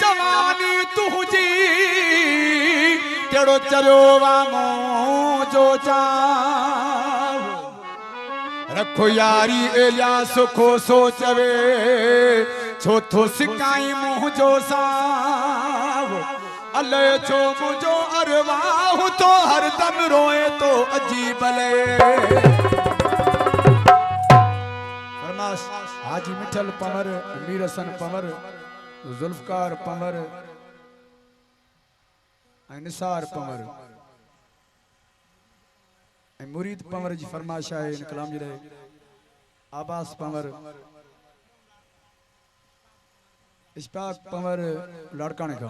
जवानी तुझी तेड़ो चरियो वामो जो चाव रखो यारी एलिया सुखो सोचवे छो थो सिकाई मुँह जो साव अले छो मुझो अरवाह तो हर दम रोए तो अजीब ले फरमास हाजी मिठल पमर मीर हसन पमर जुल्फकार पमर निसार पमर मुरीद पमर जी फरमाइश है इन कलाम जी आबास पमर इश्फाक पमर लाड़काने का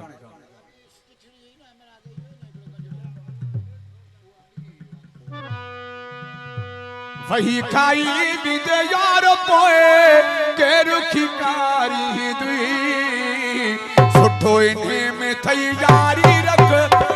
वही खाई बिदे यार पोए के रुखी कारी दुई सुठो इन्हें में थई यारी रख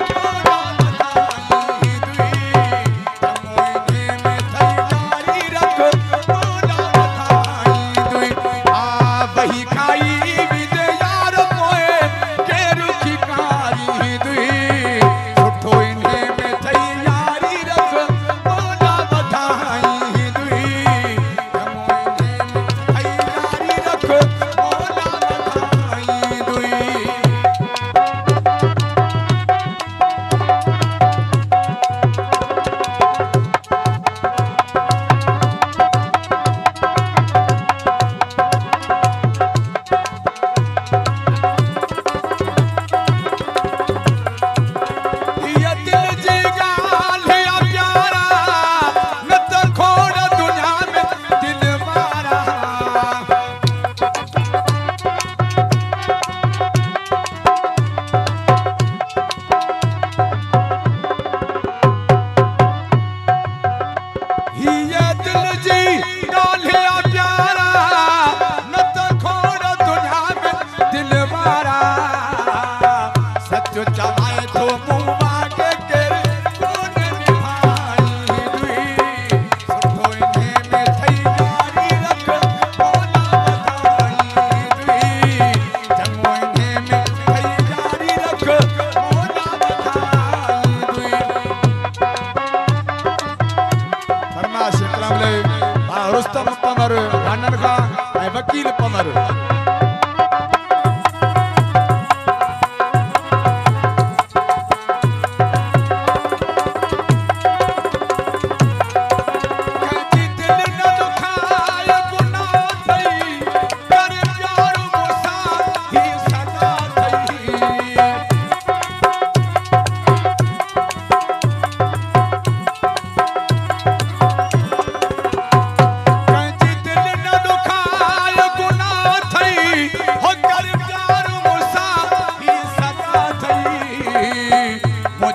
रुस्तम पमर रानन खां वकील पमर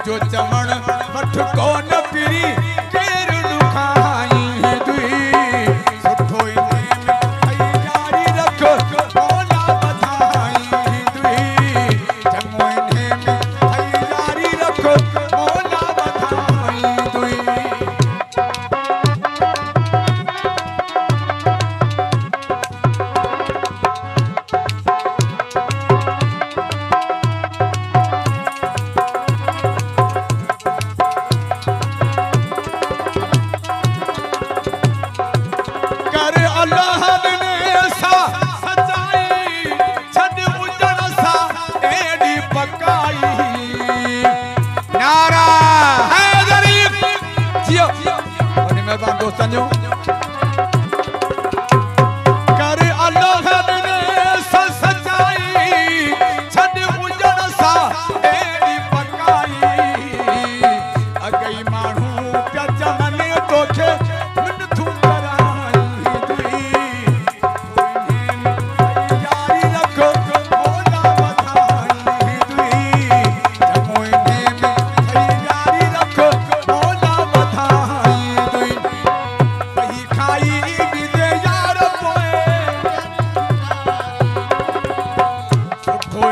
जो चमन मठ कौन पिरी केर दुखाई दुई सुठो इने में थई यारी रख बोला बधाई दुई चंगो इने में थई यारी रख बोला बधाई दुई दोस्तों कर अल्लाह ने सचाई छड़ उजड़ सा एडी पकाई अगई मानू प्या जमने तोखे मन थू कराई दुई यारी रख बोला बधाई दुई जमोइने में यारी रख बोला बधाई दुई खाई बिदे यार पोए सुठो